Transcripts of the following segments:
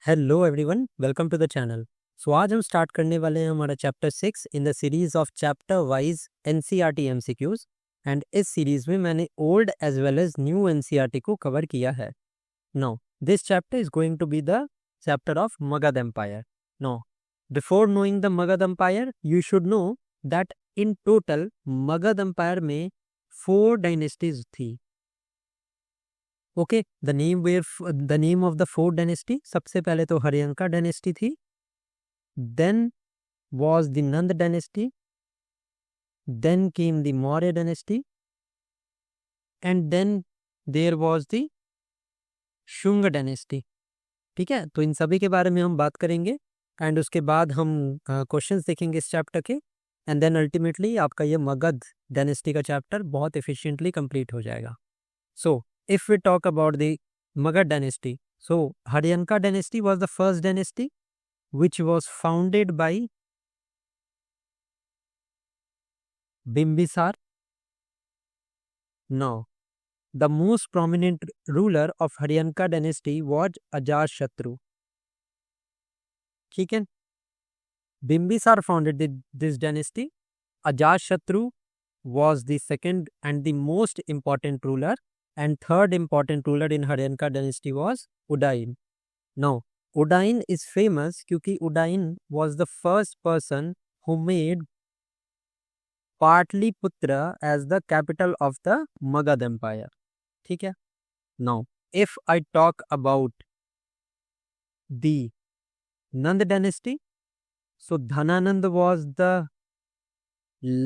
Hello everyone, welcome to the channel. So आज हम start करने वाले हैं हमारा chapter 6 in the series of chapter wise NCERT MCQs. And इस सीरीज में मैंने old as well as new NCERT को कवर किया है। Now this chapter is going to be the chapter of Magadh empire. Now before knowing the Magadh empire you should know that in total Magadha empire में 4 dynasties थी। Okay, the name of the 4 dynasty, सबसे पहले तो Haryanka dynasty थी, then was the Nand dynasty, then came the Maurya dynasty, and then there was the Shunga dynasty. ठीक है, तो इन सभी के बारे में हम बात करेंगे एंड उसके बाद हम क्वेश्चंस देखेंगे इस चैप्टर के, एंड देन अल्टीमेटली आपका ये मगध डायनेस्टी का चैप्टर बहुत एफिशिएंटली कंप्लीट हो जाएगा। So if we talk about the Magadh dynasty, so Haryanka dynasty was the first dynasty which was founded by Bimbisar. Now, the most prominent ruler of Haryanka dynasty was Ajatashatru. ठीक है, Bimbisar founded this dynasty. Ajatashatru was the second and the most important ruler, and third important ruler in Haryanka dynasty was Udayin. Now, Udayin is famous क्योंकि Udayin was the first person who made Patliputra as the capital of the Magad Empire. ठीक है, now if I talk about the Nand dynasty, so Dhananand was the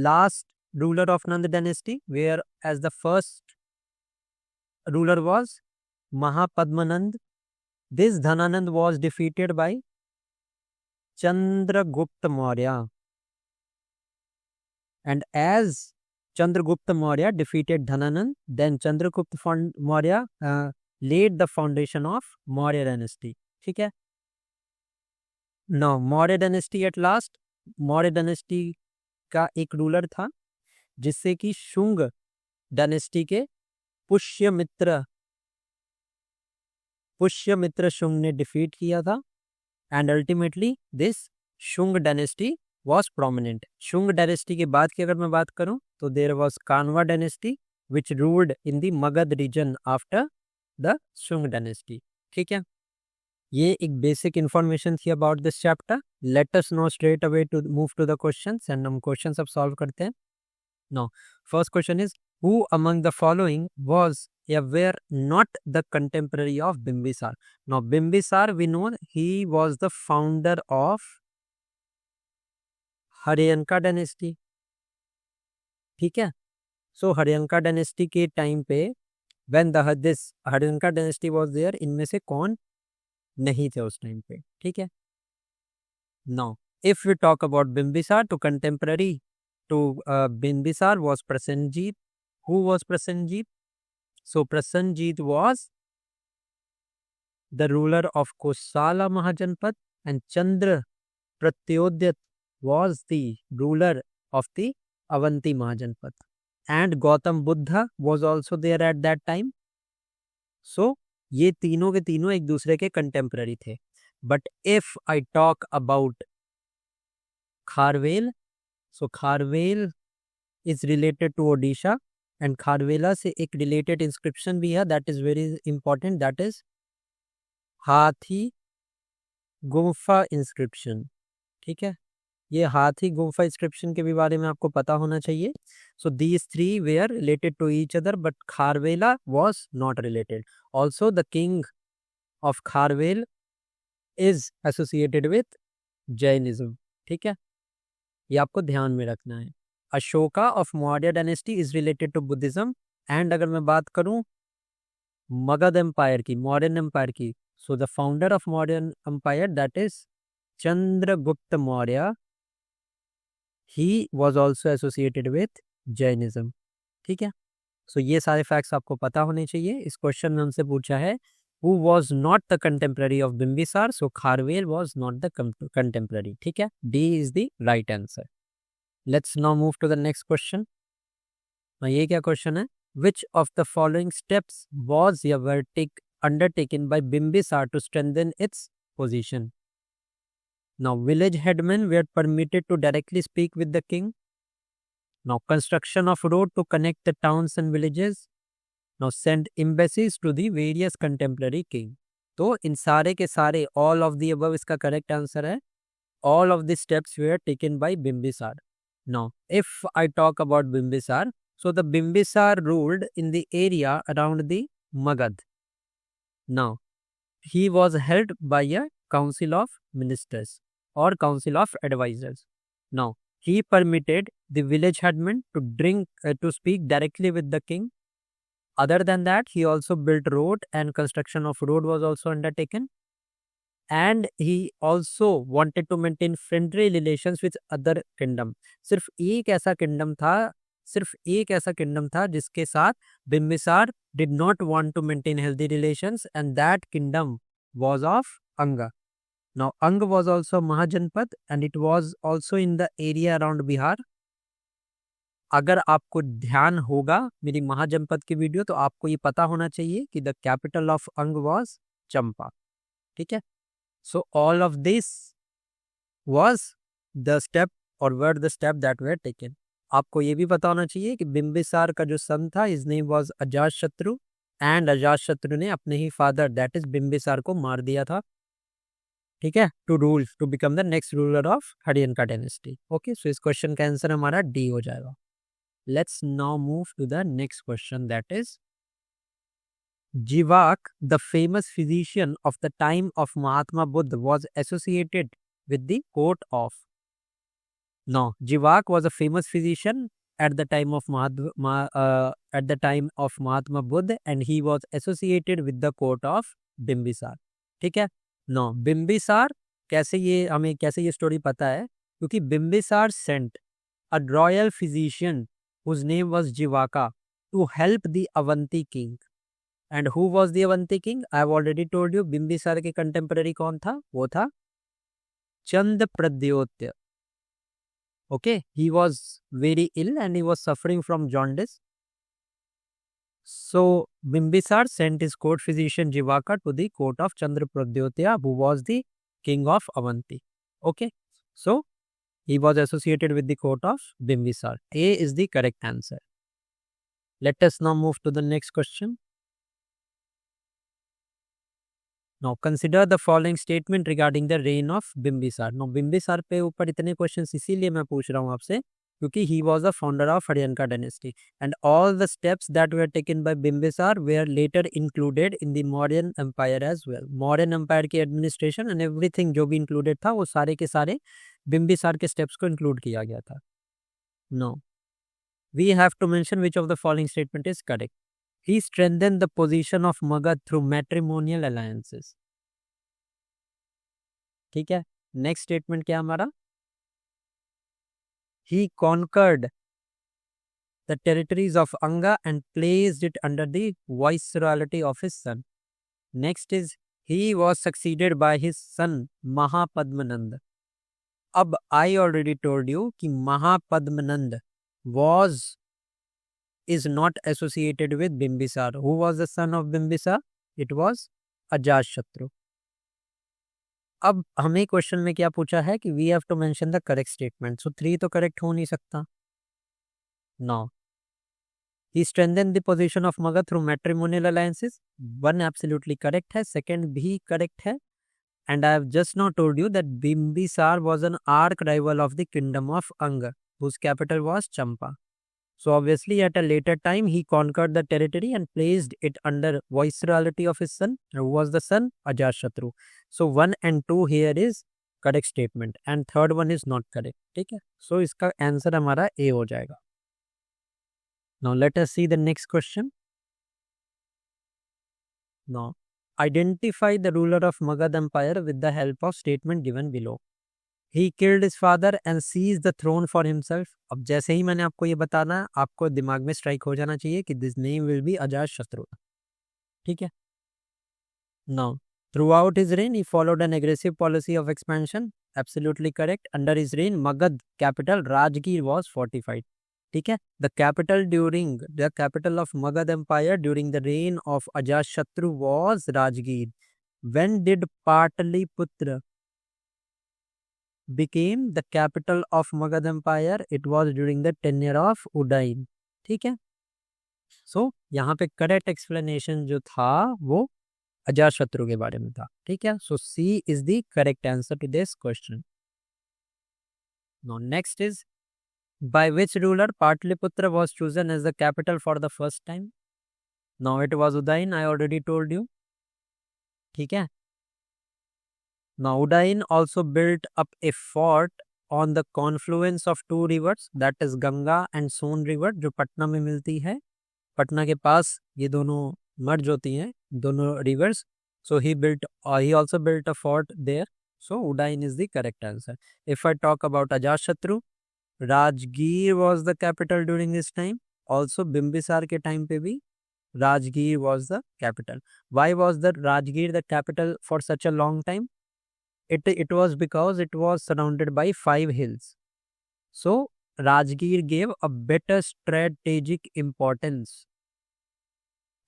last ruler of Nand dynasty, whereas the first ruler was Mahapadmanand. This Dhananand was defeated by Chandragupta Maurya. And as Chandragupta Maurya defeated Dhananand, then Chandragupta Maurya laid the foundation of Maurya dynasty. ठीक है, now Maurya dynasty at last, Maurya dynasty का एक ruler था जिससे कि Shunga dynasty के पुष्यमित्र शुंग ने defeat किया था, and ultimately this Shunga dynasty was prominent. Shunga dynasty के बाद की अगर मैं बात करूं तो there was Kanva dynasty which ruled in the Magadha region after the Shunga dynasty. ठीक है, ये एक बेसिक इंफॉर्मेशन थी about this chapter. Let us know straight away to move to the questions, and हम क्वेश्चंस अब सॉल्व करते हैं। Now first question is, who among the following was were not the contemporary of Bimbisar? Now Bimbisar, we know he was the founder of Haryanka dynasty. ठीक है, so Haryanka dynasty के time पे when this Haryanka dynasty was there, इनमें से कौन नहीं थे उस टाइम पे। ठीक है, now if we talk about Bimbisara, तो contemporary to Bimbisara was Prasenjit. Who was Prasenjit? So Prasenjit was the ruler of Kosala Mahajanpad, and Chandra Pratyodhyat was the ruler of the Avanti Mahajanpad, and Gautam Buddha was also there at that time. So ये तीनों के तीनों एक दूसरे के contemporary थे। But if I talk about Kharavela, so Kharavela is related to Odisha, and Kharavela से एक रिलेटेड इंस्क्रिप्शन भी है that is very important, that is Hathi Gumpha inscription. ठीक है, ये हाथी गुम्फा इंस्क्रिप्शन के भी बारे में आपको पता होना चाहिए। So these three were related to each other, but Kharavela was not related. Also the king of Kharavela is associated with Jainism. ठीक है, ये आपको ध्यान में रखना है। Ashoka of Maurya dynasty is related to Buddhism, and अगर मैं बात करूं मगध एम्पायर की, मौर्यन एम्पायर की, so the founder of Mauryan empire that is Chandragupta Maurya, he was also associated with Jainism. ठीक है, सो ये सारे फैक्ट्स आपको पता होने चाहिए। इस क्वेश्चन में हमसे पूछा है who was not the contemporary of Bimbisar, so Kharvel was not the contemporary। ठीक है, D is the right answer। Let's now move to the next question। ये क्या क्वेश्चन है, which of the following steps was undertaken by Bimbisar to strengthen its position. Now, village headmen were permitted to directly speak with the king. Now, construction of road to connect the towns and villages. Now, send embassies to the various contemporary king. तो इन सारे के सारे all of the above इसका correct answer है. All of these steps were taken by Bimbisar. Now, if I talk about Bimbisar, so the Bimbisar ruled in the area around the Magad. Now, he was held by a council of ministers or council of advisors. Now, he permitted the village headmen to speak directly with the king. Other than that, he also built road and construction of road was also undertaken. And he also wanted to maintain friendly relations with other kingdom. सिर्फ एक ऐसा kingdom था जिसके साथ Bimbisara did not want to maintain healthy relations, and that kingdom was of Anga. Now, Anga was also Mahajanpad and it was also in the area around Bihar. अगर आपको ध्यान होगा मेरी महाजनपद की वीडियो तो आपको ये पता होना चाहिए कि द कैपिटल ऑफ अंग वाज चंपा. ठीक है. So all of this was the step or were the step that were taken. आपको ये भी पता होना चाहिए कि बिम्बिसार का जो सन था his name was Ajatashatru and Ajatashatru ने अपने ही फादर that is बिम्बिसार को मार दिया था. ठीक है. to become the next ruler of हरियनका dynasty. Okay, so इस क्वेश्चन का आंसर हमारा डी हो जाएगा. Let's now move to the next question, that is Jivak, the famous physician of the time of Mahatma Buddha, was associated with the court of. No, Jivak was a famous physician at the time of Mahatma Buddha, and he was associated with the court of Bimbisar. ठीक है. No, Bimbisar हमें कैसे ये story पता है क्योंकि Bimbisar sent a royal physician whose name was Jivaka to help the Avanti king. And who was the Avanti king? I have already told you. Bimbisara के contemporary कौन था? वो था चंद्रप्रद्योत्य. Okay, he was very ill and he was suffering from jaundice. So Bimbisar sent his court physician Jivaka to the court of Chandrapradyotya, who was the king of Avanti. Okay, so he was associated with the court of Bimbisar. A is the correct answer. Let us now move to the next question. Now consider the following statement regarding the reign of Bimbisar. Now Bimbisar पे ऊपर इतने questions इसीलिए मैं पूछ रहा हूँ आपसे क्योंकि he was the founder of Hariyanka dynasty and all the steps that were taken by Bimbisar were later included in the Mauryan empire as well. Mauryan empire की administration and everything जो भी included था वो सारे के सारे बिम्बिसार के steps को include किया गया था. No, we have to mention which of the following statement is correct. He strengthened the position of Magad through matrimonial alliances. ठीक है. Next statement क्या हमारा? He conquered the territories of Anga and placed it under the viceroyalty of his son. Next is he was succeeded by his son Mahapadmanand. अब I already told you कि Mahapadmanand is not associated with Bimbisar. Who was the son of Bimbisar? It was Ajatashatru. अब हमें question में क्या पूछा है कि we have to mention the correct statement. So 3 तो करेक्ट हो नहीं सकता. No, he strengthen the position of Magadha through matrimonial alliances. 1 absolutely correct है, सेकंड भी करेक्ट है. And I have just now told you that Bimbisara was an arch rival of the kingdom of Anga whose capital was Champa. So obviously at a later time he conquered the territory and placed it under viceroyalty of his son. Who was the son? Ajatashatru. So 1 and 2 here is correct statement and third one is not correct. ठीक है. So इसका answer हमारा A हो जाएगा. Now let us see the next question. Now identify the ruler of Magad empire with the help of statement given below. He killed his father and seized the throne for himself. अब जैसे ही मैंने आपको ये बताना है आपको दिमाग में स्ट्राइक हो जाना चाहिए कि this name will be Ajatashatru. ठीक है. Now throughout his reign he followed an aggressive policy of expansion. Absolutely correct. Under his reign Magad capital Rajgir was fortified. ठीक है. The capital of Magad empire during the reign of Ajatashatru was Rajgir. When did Pataliputra became the capital of Magad Empire? It was during the tenure of Udain. ठीक है, सो यहाँ पे correct explanation जो था वो अजातशत्रु के बारे में था. ठीक है, so C is the correct answer to this question. Now next is, by which ruler Pataliputra was chosen as the capital for the first time? Now it was Udain, I already told you. ठीक है, now Udain also built up a fort on the confluence of two rivers, that is Ganga and Son river, जो पटना में मिलती है. पटना के पास ये दोनों मर्ज होती हैं, दोनों rivers. So he also built a fort there. So Udain is the correct answer. If I talk about Ajatashatru, Rajgir was the capital during this time. Also Bimbisara के टाइम पे भी Rajgir was the capital. Why was the Rajgir the capital for such a long time? It was because it was surrounded by 5 hills. So Rajgir gave a better strategic importance,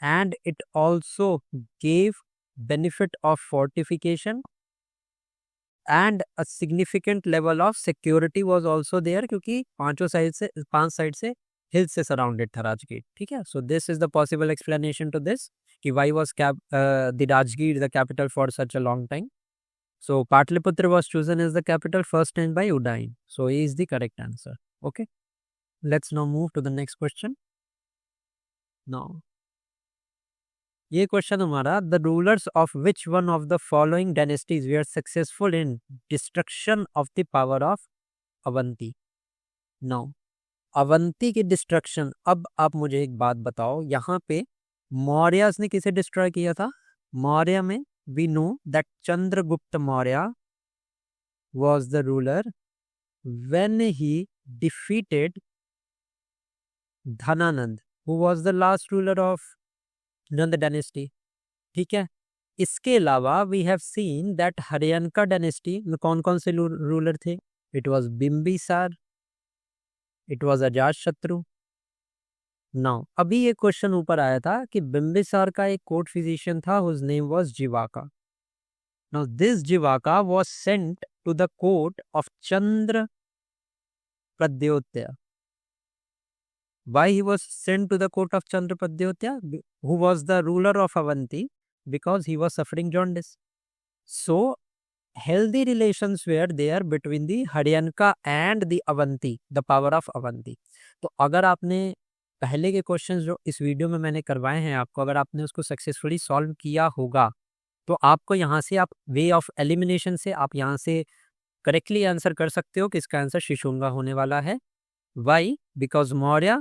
and it also gave benefit of fortification, and a significant level of security was also there, क्योंकि 5 side से हिल से surrounded था राजगीर. ठीक है, so this is the possible explanation to this कि why was the Rajgir the capital for such a long time. So Pataliputra was chosen as the capital first time by Udayin. So he is the correct answer. Okay, let's now move to the next question. Now ये question हमारा, the rulers of which one of the following dynasties were successful in destruction of the power of Avanti. Now Avanti की destruction, अब आप मुझे एक बात बताओ, यहाँ पे मौर्यस ने किसे डिस्ट्रॉय किया था? मौर्य में we know that Chandragupta Maurya was the ruler when he defeated Dhananand, who was the last ruler of Nanda dynasty. ठीक है, इसके अलावा we have seen that Haryanka dynasty में कौन कौन से रूलर थे? It was Bimbisara, it was Ajatashatru. Now अभी ये क्वेश्चन ऊपर आया था कि बिम्बिसार का एक कोर्ट फिजिशियन था whose name was Jivaka. Now this Jivaka was sent to the court of Chandra Pradyota. Why he was sent to the court of Chandrapadhyotya, who was the ruler of Avanti? Because he was suffering jaundice. So healthy relations were there between the Haryanka and the Avanti, the power of Avanti. तो अगर आपने पहले के questions जो इस video में मैंने करवाए हैं आपको, अगर आपने उसको सक्सेसफुली सॉल्व किया होगा तो आपको यहाँ से आप वे ऑफ एलिमिनेशन से आप यहाँ से करेक्टली आंसर कर सकते हो कि इसका आंसर शिशुंगा होने वाला है. Why? Because Maurya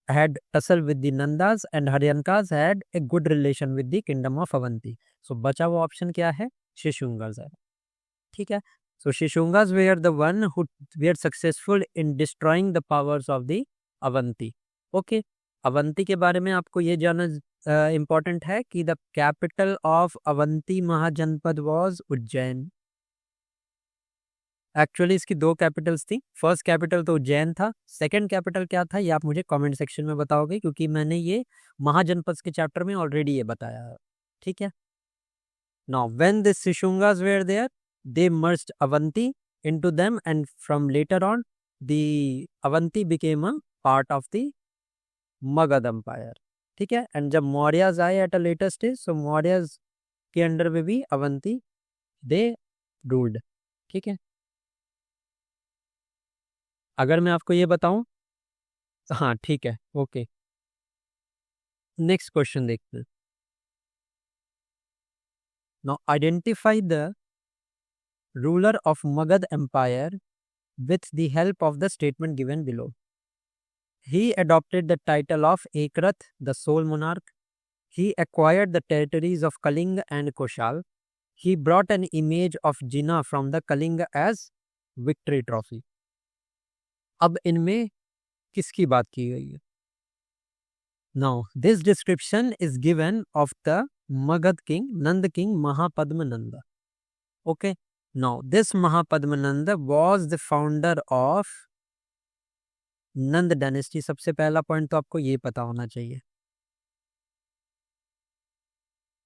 had tussle with the Nandas and Haryankas had a good relation with the kingdom of Avanti. So बचा हुआ ऑप्शन क्या है? शिशुंगास है. ठीक है, so Shishungas were the one who were successful in destroying the powers of the Avanti. Okay, Avanti के बारे में आपको ये जानना इम्पोर्टेंट है कि the capital of Avanti Mahajanapada was Ujjain. Actually इसकी 2 कैपिटल्स थी. फर्स्ट कैपिटल तो उज्जैन था, सेकंड कैपिटल क्या था ये आप मुझे कमेंट सेक्शन में बताओगे, क्योंकि मैंने ये महाजनपद के चैप्टर में ऑलरेडी ये बताया है. ठीक है, now when the Shishunagas were there they merged Avanti into them and from later on the Avanti became a part of the Magadh empire. ठीक है, एंड जब मौर्यस आए at a later stage, so Mauryas के अंडर में भी अवंती दे रूल्ड. ठीक है, अगर मैं आपको ये बताऊं, हाँ ठीक है, ओके, नेक्स्ट क्वेश्चन देखते हैं. Now identify the ruler of Magadh empire with the help of the statement given below. He adopted the title of Ekrath, the sole monarch. He acquired the territories of Kalinga and Koshal. He brought an image of Jinnah from the Kalinga as victory trophy. अब इनमें किसकी बात की गई है? Now this description is given of the Magad king, Nand king Mahapadmananda. Okay, now this Mahapadmananda was the founder of Nanda dynasty. सबसे पहला point तो आपको ये पता होना चाहिए.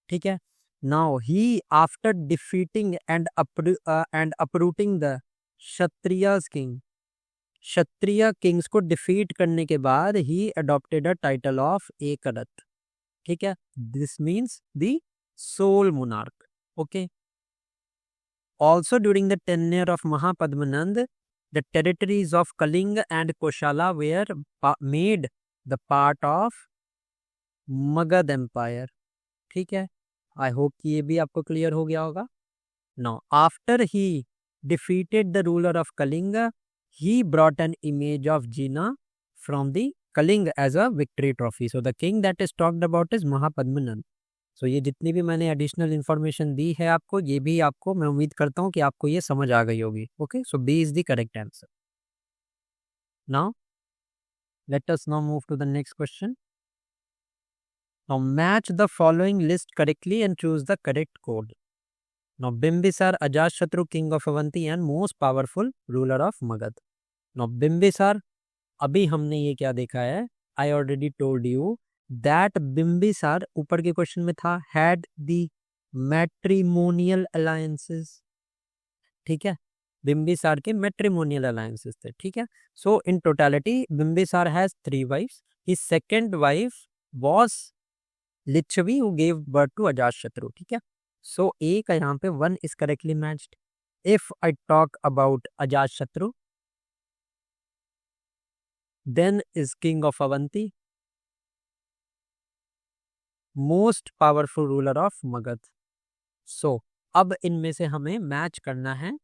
ठीक है, Now he, after defeating and uprooting the Kshatriya's king, Kshatriya kings को डिफीट करने के बाद ही adopted a title of Ekarat. ठीक है, this means the sole monarch. Okay. Also during the tenure of Mahapadmanand, the territories of Kalinga and Koshala were made the part of Magad Empire. ठीक है, I hope कि ये भी आपको clear हो गया होगा. Now, after he defeated the ruler of Kalinga, he brought an image of Jina from the Kalinga as a victory trophy. So the king that is talked about is Mahapadmanand. So ये जितनी भी मैंने additional information दी है आपको, ये भी आपको, मैं उम्मीद करता हूँ कि आपको ये समझ आ गई होगी. Okay, so B is the correct answer. Now let us now move to the next question. Now match the following list correctly and choose the correct code. Now Bimbisar, Ajashatru, king of Avanti and most powerful ruler of Magad. Now Bimbisar, अभी हमने ये क्या देखा है, I already told you that Bimbisar, ऊपर के question में था, had the matrimonial alliances. ठीक है, बिम्बिसार के matrimonial alliances थे. ठीक है, so in totality Bimbisar has 3 wives. His second wife was Lichavi who gave birth to Ajashatru. ठीक है, so A का यहाँ पे 1 is correctly matched. If I talk about Ajashatru, then is king of Avanti, most powerful ruler of Magad. So अब इनमें से हमें match करना है.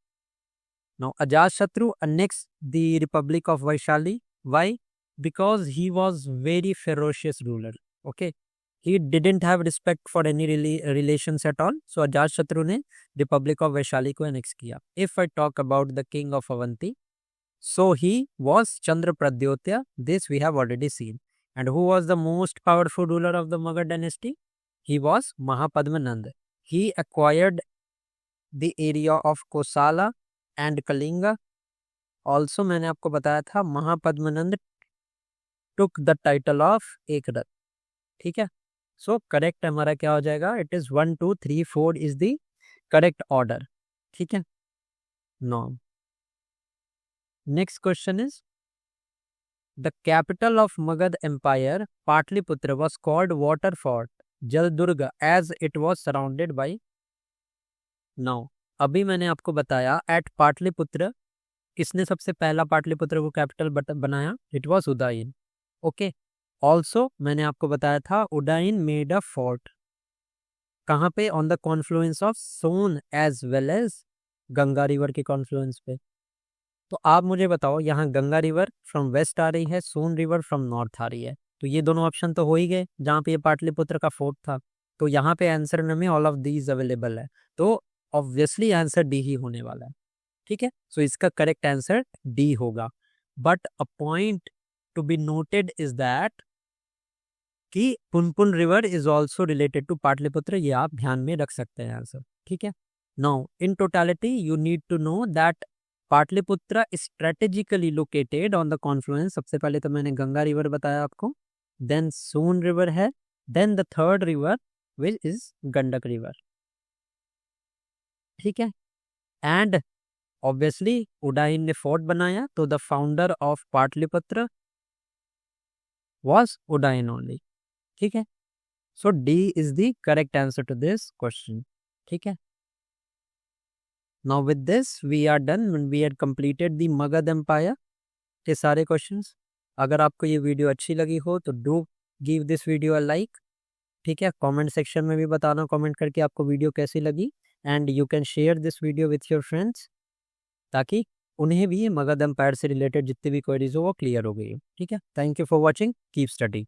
Now Ajashatru annexed the Republic of Vaishali. Why? Because he was very ferocious ruler. Okay, he didn't have respect for any relations at all. So Ajashatru ने Republic of Vaishali को annex किया. If I talk about the king of Avanti, so he was Chandra Pradyotya. This we have already seen. And who was the most powerful ruler of the Magad dynasty? He was Mahapadmanand. He acquired the area of Kosala and Kalinga. Also मैंने आपको बताया था Mahapadmanand took the title of Ekrat. ठीक है, so correct हमारा क्या हो जाएगा, it is 1 2 3 4 is the correct order. ठीक है. No, next question is the capital of Magadh empire Pataliputra was called water fort Jaldurg as it was surrounded by. Now अभी मैंने आपको बताया एट पाटलिपुत्र किसने सबसे पहला पाटलिपुत्र को कैपिटल बनाया, it was Udayan. Okay, also मैंने आपको बताया था उदयन मेड अ फोर्ट कहाँ पे, on the confluence of Son as well as Ganga river के कॉन्फ्लुएंस पे. तो आप मुझे बताओ, यहाँ गंगा रिवर फ्रॉम वेस्ट आ रही है, सोन रिवर फ्रॉम नॉर्थ आ रही है, तो ये दोनों ऑप्शन तो हो ही गए जहाँ पे ये पाटलिपुत्र का फोर्ट था. तो यहाँ पे आंसर में ऑल ऑफ दीज अवेलेबल है, तो ऑब्वियसली आंसर डी ही होने वाला है. ठीक है, सो इसका करेक्ट आंसर डी होगा. But a point to be noted is that कि Punpun river is also related to Pataliputra, ये आप ध्यान में रख सकते हैं आंसर. ठीक है. Now in totality you need to know that Pataliputra strategically located on the confluence. सबसे पहले तो मैंने गंगा रिवर बताया आपको, देन सोन रिवर है, then the third river which is Gandak river. ठीक है, एंड ऑब्वियसली उदयन ने फोर्ट बनाया, तो the founder of Pataliputra was Udayan only. ठीक है, so D is the correct answer to this question. ठीक है. Now with this we are done, we are completed the Magadh empire के सारे क्वेश्चंस. अगर आपको ये वीडियो अच्छी लगी हो तो do give this video a like. ठीक है, कमेंट सेक्शन में भी बताना कमेंट करके आपको वीडियो कैसी लगी, and you can share this video with your friends ताकि उन्हें भी मगध एम्पायर से रिलेटेड जितनी भी क्वेरीज हो वो क्लियर हो गई. ठीक है, thank you for watching, keep study.